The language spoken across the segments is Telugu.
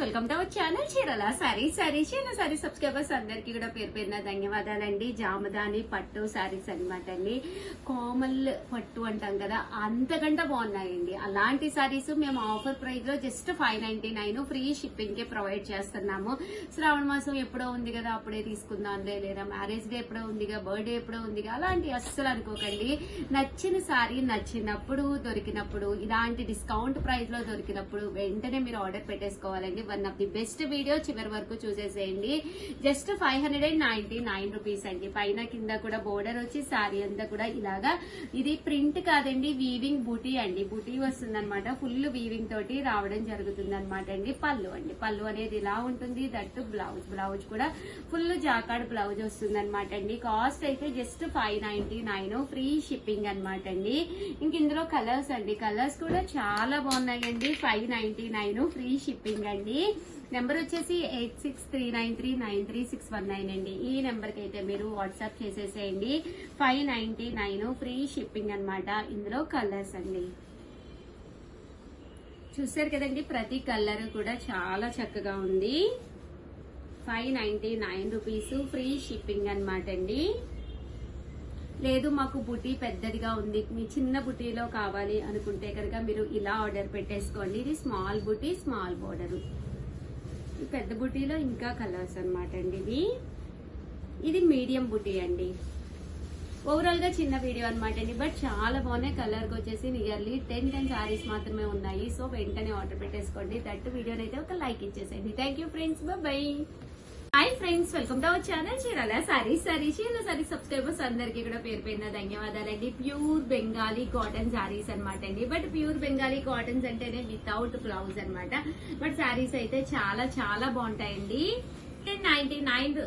వెల్కమ్ టు అవర్ ఛానల్ చీరల సారీస్ సబ్స్క్రైబర్స్ అందరికి కూడా పేరు పేరున ధన్యవాదాలండి. జామదాని పట్టు సారీస్ అనమాట అండి. కోమల్ పట్టు అంటాం కదా, అంతకంటే బాగున్నాయండి. అలాంటి సారీస్ మేము ఆఫర్ ప్రైస్ లో జస్ట్ 599 ఫ్రీ షిప్పింగ్ కి ప్రొవైడ్ చేస్తున్నాము. శ్రావణ మాసం ఎప్పుడో ఉంది కదా, అప్పుడే తీసుకుందాంలే, లేదా మ్యారేజ్ డే ఎప్పుడో ఉందిగా, బర్త్డే ఎప్పుడో ఉందిగా, అలాంటి అస్సలు అనుకోకండి. నచ్చిన సారీ నచ్చినప్పుడు దొరికినప్పుడు, ఇలాంటి డిస్కౌంట్ ప్రైస్ లో దొరికినప్పుడు వెంటనే మీరు ఆర్డర్ పెట్టేసుకోవాలండి. One of the best video చివరి వరకు చూసేసేయండి. జస్ట్ 599 రూపీస్ అండి. పైన కింద కూడా బోర్డర్ వచ్చి సారీ అంతా కూడా ఇలాగా, ఇది ప్రింట్ కాదండి, వీవింగ్ బూటీ అండి. బూటీ వస్తుంది అనమాట, ఫుల్ వీవింగ్ తోటి రావడం జరుగుతుంది అనమాట అండి. పళ్ళు అండి, పళ్ళు అనేది ఇలా ఉంటుంది. దట్టు బ్లౌజ్ కూడా ఫుల్ జాకాడ్ బ్లౌజ్ వస్తుంది అనమాట అండి. కాస్ట్ అయితే జస్ట్ 599 ఫ్రీ షిప్పింగ్ అనమాట అండి. ఇంక ఇందులో కలర్స్ అండి, కలర్స్ కూడా చాలా బాగున్నాయండి. 599 ఫ్రీ షిప్పింగ్ అండి. నెంబర్ వచ్చేసి 8639393619 అండి. ఈ నెంబర్ కి అయితే మీరు వాట్సాప్ చేసేసేయండి. 599 ఫ్రీ షిప్పింగ్ అనమాట. ఇందులో కలర్స్ అండి చూసారు కదండి, ప్రతి కలర్ కూడా చాలా చక్కగా ఉంది. 599 రూపీస్ ఫ్రీ షిప్పింగ్ అనమాట అండి. లేదు మాకు బుటీ పెద్దదిగా ఉంది, మీ చిన్న బుటీలో కావాలి అనుకుంటే కనుక మీరు ఇలా ఆర్డర్ పెట్టేసుకోండి. ఇది స్మాల్ బుటీ, స్మాల్ బోర్డర్. పెద్ద బుటీలో ఇంకా కలర్స్ అనమాట అండి. ఇది మీడియం బుటీ అండి. ఓవరాల్ గా చిన్న వీడియో అనమాట అండి, బట్ చాలా బాగున్నాయి. కలర్ వచ్చేసి నియర్లీ 10 సారీస్ మాత్రమే ఉన్నాయి. సో వెంటనే ఆర్డర్ పెట్టేసుకోండి. దట్టు వీడియోని అయితే ఒక లైక్ ఇచ్చేసేయండి. Thank you friends, by. Hi friends, welcome to our channel చీరల సారీస్ సబ్స్క్రైబర్స్ అందరికి కూడా పేరు పేరున ధన్యవాదాలండి. ప్యూర్ బెంగాలీ కాటన్ సారీస్ అనమాట అండి. బట్ ప్యూర్ బెంగాలీ కాటన్స్ అంటేనే వితౌట్ బ్లౌజ్ అనమాట. బట్ సారీస్ అయితే చాలా చాలా బాగుంటాయండి. 99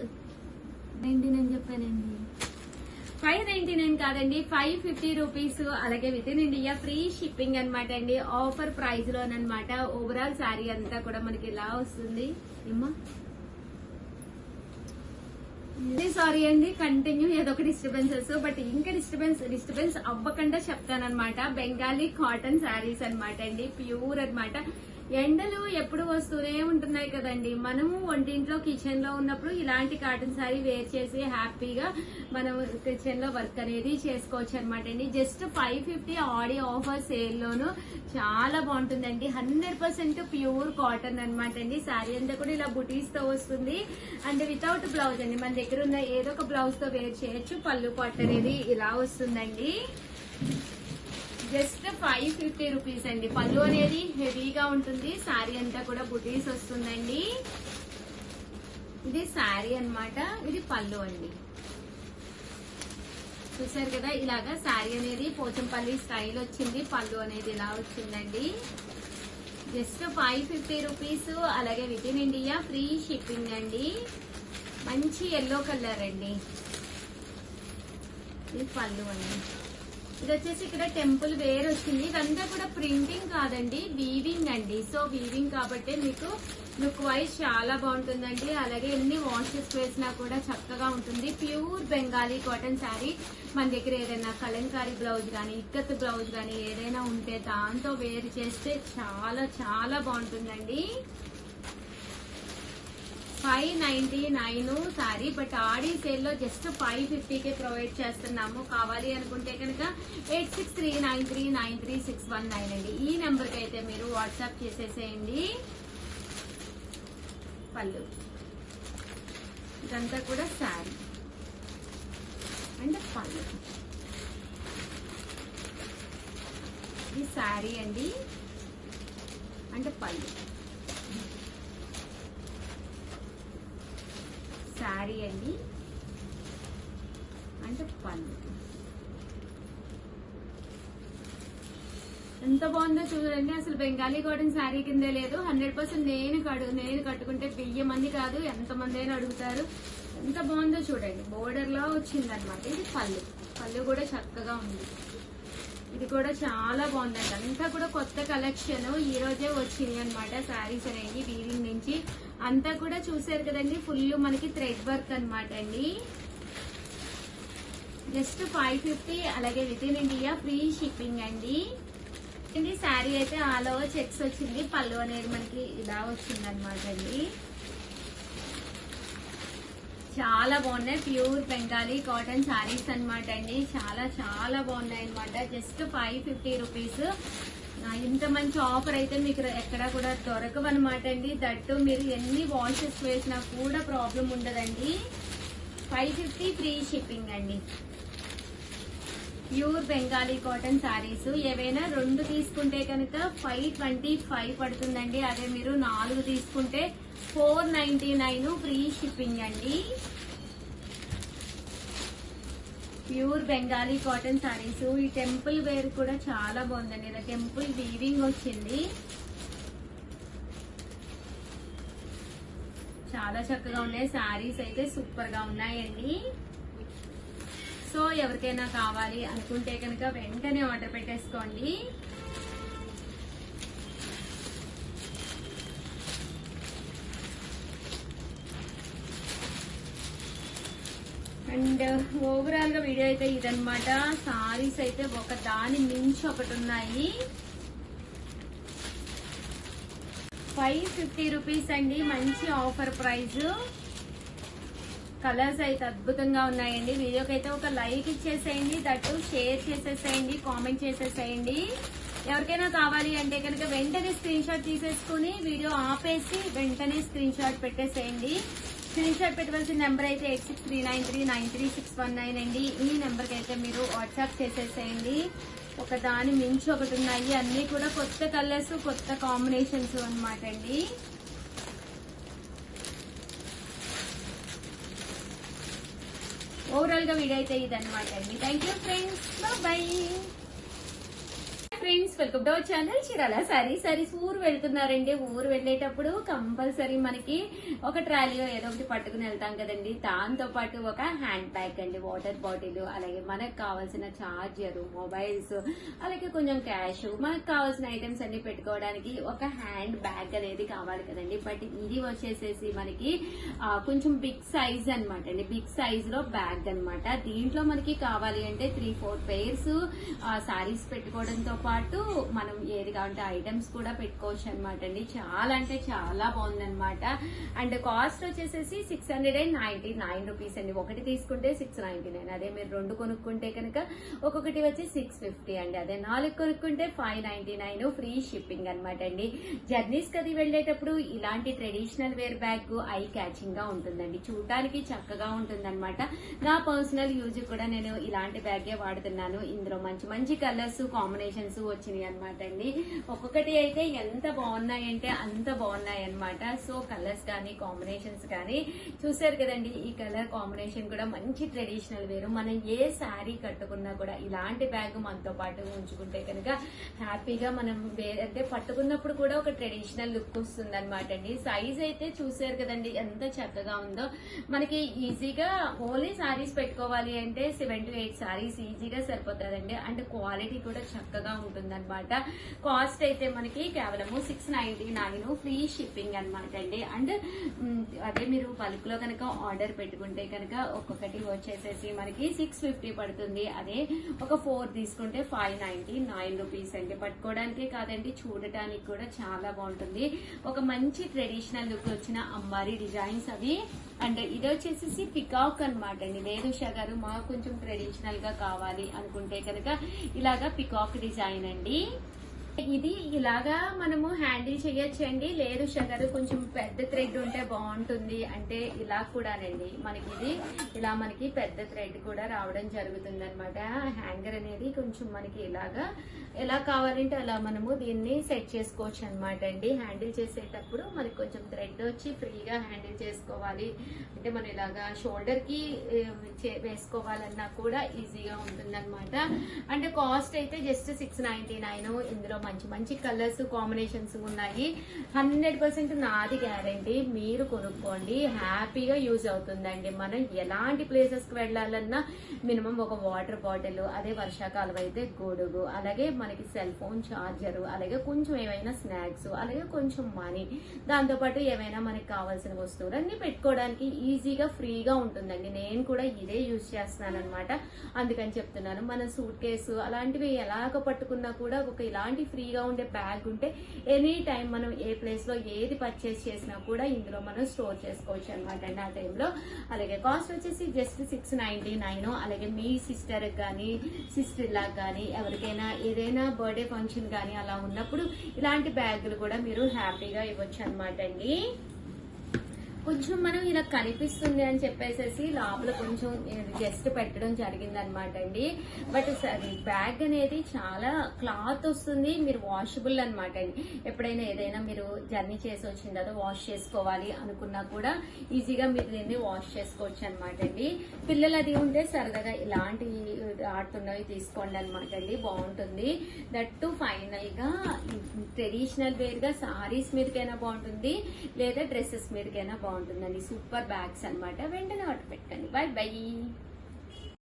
చెప్పానండి, 599 కాదండి, 550 రూపీస్. అలాగే with in India free shipping అనమాట అండి. ఆఫర్ ప్రైస్ లోనమాట. ఓవరాల్ సారీ అంతా కూడా మనకి ఇలా వస్తుంది. ఏమో సారీ అండి, కంటిన్యూ ఏదో ఒక డిస్టర్బెన్సెస్, బట్ ఇంకా డిస్టర్బెన్స్ అవ్వకుండా చెప్తానమాట. బెంగాలీ కాటన్ శారీస్ అనమాట అండి, ప్యూర్ అనమాట. ఎండలు ఎప్పుడు వస్తూనే ఉంటున్నాయి కదండి. మనము వంటింట్లో కిచెన్ లో ఉన్నప్పుడు ఇలాంటి కాటన్ శారీ వేర్ చేసి హ్యాపీగా మనం కిచెన్ లో వర్క్ అనేది చేసుకోవచ్చు అనమాట అండి. జస్ట్ 550 ఆడి ఆఫర్ సేల్ లోను చాలా బాగుంటుందండి. 100% ప్యూర్ కాటన్ అనమాట అండి. శారీ అంతా కూడా ఇలా బుటీస్ తో వస్తుంది అండ్ వితౌట్ బ్లౌజ్ అండి. మన దగ్గర ఉన్న ఏదో ఒక బ్లౌజ్ తో వేర్ చేయొచ్చు. పళ్ళు పట్టు అనేది ఇలా వస్తుందండి. జస్ట్ 550 రూపీస్ అండి. పళ్ళు అనేది హెవీగా ఉంటుంది. శారీ అంతా కూడా బుటీస్ వస్తుందండి. ఇది శారీ అన్నమాట, ఇది పళ్ళు అండి. చూసారు కదా, ఇలాగా శారీ అనేది పోచంపల్లి స్టైల్ వచ్చింది. పళ్ళు అనేది ఇలా వచ్చిందండి. Just 550 rupees. అలాగే with in India free shipping అండి. మంచి ఎల్లో కలర్ అండి. ఇది పళ్ళు అండి. ఇది వచ్చేసి ఇక్కడ టెంపుల్ వేర్ వచ్చింది. ఇదంతా కూడా ప్రింటింగ్ కాదండి, వీవింగ్ అండి. సో వీవింగ్ కాబట్టి మీకు లుక్ వైజ్ చాలా బాగుంటుందండి. అలాగే ఎన్ని వాషెస్ వేసినా కూడా చక్కగా ఉంటుంది. Pure Bengali cotton sari. మన దగ్గర ఏదైనా కలంకారీ బ్లౌజ్ కానీ, ఇక్కత్ బ్లౌజ్ కానీ ఏదైనా ఉంటే దాంతో వేర్ చేస్తే చాలా చాలా బాగుంటుందండి. 599 సారీ, బట్ ఆడి సేల్ లో జస్ట్ 550కే ప్రొవైడ్ చేస్తున్నాము. కావాలి అనుకుంటే కనుక 8639393619 అండి. ఈ నెంబర్ కి అయితే మీరు వాట్సాప్ చేసేసేయండి. పళ్ళు ఇదంతా కూడా సారీ అండ్ పళ్ళు. ఇది సారీ అండి అంటే పళ్ళు. శారీ అండి అంటే పళ్ళు. ఎంత బాగుందో చూడండి. అసలు బెంగాలీ కాటన్ శారీ కిందే లేదు. 100% నేను కట్టుకుంటే 1000 మంది కాదు, ఎంతమంది అయినా అడుగుతారు. ఎంత బాగుందో చూడండి. బోర్డర్ లో వచ్చింది అనమాట. ఇది పళ్ళు. పళ్ళు కూడా చక్కగా ఉంది. ఇది కూడా చాలా బాగుందండి. అంతా కూడా కొత్త కలెక్షన్ ఈ రోజే వచ్చింది అనమాట. శారీస్ అనేవి వీవింగ్ నుంచి అంతా కూడా చూసారు కదండి. ఫుల్ మనకి థ్రెడ్ వర్క్ అనమాట అండి. జస్ట్ 550. అలాగే with in India free shipping అండి. ఇది శారీ అయితే ఆల్ ఓవర్ చెక్స్ వచ్చింది. పళ్ళు అనేది మనకి ఇలా వచ్చింది అనమాట అండి. చాలా బాగున్నాయి. ప్యూర్ బెంగాలీ కాటన్ శారీస్ అనమాట అండి. చాలా చాలా బాగున్నాయి అనమాట. Just 550 rupees. ఇంత మంచి ఆఫర్ అయితే మీకు ఎక్కడా కూడా దొరకవన్నమాట అండి. దట్టు మీరు ఎన్ని వాషెస్ వేసినా కూడా ప్రాబ్లం ఉండదండి. 550 ఫ్రీ షిప్పింగ్ అండి. ప్యూర్ బెంగాలీ కాటన్ శారీస్ ఏవైనా 2 తీసుకుంటే కనుక 525 పడుతుందండి. అదే మీరు 4 తీసుకుంటే 499 ఫ్రీ షిప్పింగ్ అండి. Pure Bengali cotton saris. ఈ టెంపుల్ వేర్ కూడా చాలా బాగుందండి. ఇలా టెంపుల్ వీవింగ్ వచ్చింది. చాలా చక్కగా ఉన్నాయి. శారీస్ అయితే సూపర్ గా ఉన్నాయండి. సో ఎవరికైనా కావాలి అనుకుంటే కనుక వెంటనే ఆర్డర్ పెట్టేసుకోండి. అండ్ ఓవరాల్ గా వీడియో అయితే ఇదనమాట. సారీస్ అయితే ఒక దాని మించి ఒకటి ఉన్నాయి. 550 రూపీస్ అండి. మంచి ఆఫర్ ప్రైస్. కలర్స్ అయితే అద్భుతంగా ఉన్నాయండి. వీడియోకి అయితే ఒక లైక్ ఇచ్చేసేయండి. దట్టు షేర్ చేసేసేయండి, కామెంట్ చేసేసేయండి. ఎవరికైనా కావాలి అంటే కనుక వెంటనే స్క్రీన్ షాట్ తీసేసుకుని వీడియో ఆపేసి వెంటనే స్క్రీన్ షాట్ పెట్టేసేయండి. స్క్రీన్ షాట్ పెట్టవలసిన నెంబర్ అయితే 8639393619 అండి. ఈ నెంబర్కి అయితే మీరు వాట్సాప్ చేసేసేయండి. ఒక దాని మించి ఒకటి ఉన్నాయి. అన్ని కూడా కొత్త కలర్స్, కొత్త కాంబినేషన్స్ అనమాట అండి. ఓవరాల్ గా వీడియో అయితే ఇదన్నమాట అండి. Thank you friends. Bye friends, welcome to our channel Chirala saris. ఊరు వెళ్తున్నారండి. ఊరు వెళ్ళేటప్పుడు కంపల్సరీ మనకి ఒక ట్రాలీలో ఏదో ఒకటి పట్టుకుని వెళ్తాం కదండి. దాంతో పాటు ఒక హ్యాండ్ బ్యాగ్ అండి, వాటర్ బాటిల్, అలాగే మనకు కావాల్సిన చార్జర్, మొబైల్స్, అలాగే కొంచెం క్యాష్, మనకు కావాల్సిన ఐటమ్స్ అన్ని పెట్టుకోవడానికి ఒక హ్యాండ్ బ్యాగ్ అనేది కావాలి కదండి. బట్ ఇది వచ్చేసేసి మనకి కొంచెం బిగ్ సైజ్ అనమాట అండి. బిగ్ సైజ్ లో బ్యాగ్ అనమాట. దీంట్లో మనకి కావాలి అంటే 3-4 పేర్స్ సారీస్ పెట్టుకోవడంతో పాటు మనం ఏది కావాలంటే ఐటమ్స్ కూడా పెట్టుకోవచ్చు అనమాట అండి. చాలా అంటే చాలా బాగుందనమాట. అండ్ కాస్ట్ వచ్చేసేసి 699 రూపీస్ అండి. ఒకటి తీసుకుంటే 699. అదే మీరు 2 కొనుక్కుంటే కనుక ఒక్కొక్కటి వచ్చి 650 అండి. అదే 4 కొనుక్కుంటే 599 ఫ్రీ షిప్పింగ్ అనమాట అండి. జర్నీస్ కది వెళ్ళేటప్పుడు ఇలాంటి traditional wear bag eye catching గా ఉంటుందండి. చూడటానికి చక్కగా ఉంటుందన్నమాట. నా పర్సనల్ యూజ్ కూడా నేను ఇలాంటి బ్యాగే వాడుతున్నాను. ఇందులో మంచి మంచి కలర్స్ కాంబినేషన్స్ వచ్చినాయి అనమాట అండి. ఒక్కొక్కటి అయితే ఎంత బాగున్నాయంటే అంత బాగున్నాయి అనమాట. సో కలర్స్ కానీ కాంబినేషన్స్ కానీ చూసారు కదండి. ఈ కలర్ కాంబినేషన్ కూడా మంచి ట్రెడిషనల్ వేరు. మనం ఏ శారీ కట్టుకున్నా కూడా ఇలాంటి బ్యాగ్ మనతో పాటు ఉంచుకుంటే కనుక హ్యాపీగా మనం అంటే పట్టుకున్నప్పుడు కూడా ఒక ట్రెడిషనల్ లుక్ వస్తుంది అనమాట అండి. సైజ్ అయితే చూసారు కదండి ఎంత చక్కగా ఉందో. మనకి ఈజీగా ఓన్లీ శారీస్ పెట్టుకోవాలి అంటే 7 to 8 శారీస్ ఈజీగా సరిపోతుందండి. అండ్ క్వాలిటీ కూడా చక్కగా ఉంటుందన్నమాట. కాస్ట్ అయితే మనకి కేవలము 699 ఫ్రీ షిప్పింగ్ అనమాట అండి. అండ్ అదే మీరు బల్క్ లో కనుక ఆర్డర్ పెట్టుకుంటే కనుక ఒక్కొక్కటి వచ్చేసేసి మనకి 650 పడుతుంది. అదే ఒక 4 తీసుకుంటే 599 రూపీస్ అండి. పట్టుకోవడానికే కాదండి, చూడటానికి కూడా చాలా బాగుంటుంది. ఒక మంచి ట్రెడిషనల్ లుక్ వచ్చిన అంబారీ డిజైన్స్ అవి. అండ్ ఇది వచ్చేసి పికాక్ అనమాట అండి. లేదు ఉషా గారు మాకు కొంచెం ట్రెడిషనల్ గా కావాలి అనుకుంటే కనుక ఇలాగా పికాక్ డిజైన్ అండి. ఇది ఇలాగా మనము హ్యాండిల్ చేయొచ్చండి. లేదు షగర్ కొంచెం పెద్ద థ్రెడ్ ఉంటే బాగుంటుంది అంటే ఇలా కూడానండి. మనకి ఇది ఇలా మనకి పెద్ద థ్రెడ్ కూడా రావడం జరుగుతుంది అనమాట. హ్యాంగర్ అనేది కొంచెం మనకి ఇలాగా ఎలా కావాలంటే అలా మనము దీన్ని సెట్ చేసుకోవచ్చు అనమాట అండి. హ్యాండిల్ చేసేటప్పుడు మనకి కొంచెం థ్రెడ్ వచ్చి ఫ్రీగా హ్యాండిల్ చేసుకోవాలి అంటే మనం ఇలాగా షోల్డర్ కి వేసుకోవాలన్నా కూడా ఈజీగా ఉంటుంది అనమాట. అంటే కాస్ట్ అయితే జస్ట్ 699. ఇందులో మంచి మంచి కలర్స్ కాంబినేషన్స్ ఉన్నాయి. 100% నాది గ్యారంటీ. మీరు కొనుక్కోండి, హ్యాపీగా యూజ్ అవుతుందండి. మనం ఎలాంటి ప్లేసెస్ కి వెళ్ళాలన్నా మినిమం ఒక వాటర్ బాటిల్, అదే వర్షాకాలం అయితే గొడుగు, అలాగే మనకి సెల్ ఫోన్ చార్జర్, అలాగే కొంచెం ఏమైనా స్నాక్స్, అలాగే కొంచెం మనీ, దాంతోపాటు ఏమైనా మనకి కావాల్సిన వస్తువులు అన్ని పెట్టుకోవడానికి ఈజీగా ఫ్రీగా ఉంటుందండి. నేను కూడా ఇదే యూజ్ చేస్తున్నాను అనమాట. అందుకని చెప్తున్నాను. మన సూట్ కేసు అలాంటివి ఎలాగ పట్టుకున్నా కూడా ఒక ఇలాంటి ఫ్రీగా ఉండే బ్యాగ్ ఉంటే ఎనీ టైం మనం ఏ ప్లేస్ లో ఏది పర్చేస్ చేసినా కూడా ఇందులో మనం స్టోర్ చేసుకోవచ్చు అనమాట అండి ఆ టైంలో. అలాగే కాస్ట్ వచ్చేసి జస్ట్ 699. అలాగే మీ సిస్టర్ కానీ సిస్టర్ లా కానీ ఎవరికైనా ఏదైనా బర్త్డే ఫంక్షన్ కానీ అలా ఉన్నప్పుడు ఇలాంటి బ్యాగులు కూడా మీరు హ్యాపీగా ఇవ్వచ్చు అనమాట అండి. కొంచెం మనం ఇలా కనిపిస్తుంది అని చెప్పేసి లోపల కొంచెం జస్ట్ పెట్టడం జరిగింది అనమాట అండి. బట్ సరే బ్యాగ్ అనేది చాలా క్లాత్ వస్తుంది, మీరు వాషబుల్ అనమాట అండి. ఎప్పుడైనా ఏదైనా మీరు జర్నీ చేసి వచ్చిన తర్వాత వాష్ చేసుకోవాలి అనుకున్నా కూడా ఈజీగా మీరు దీన్ని వాష్ చేసుకోవచ్చు అనమాట అండి. పిల్లలు అది ఉంటే సరదాగా ఇలాంటి ఆడుతున్నవి తీసుకోండి అనమాట అండి, బాగుంటుంది. దట్టు ఫైనల్ గా ట్రెడిషనల్ వేర్ గా సారీస్ మీదకైనా బాగుంటుంది, లేదా డ్రెస్సెస్ మీదకైనా బాగుంటుందండి. సూపర్ బ్యాగ్స్ అన్నమాట. వెంటనే ఆర్డర్ పెట్టండి. By by.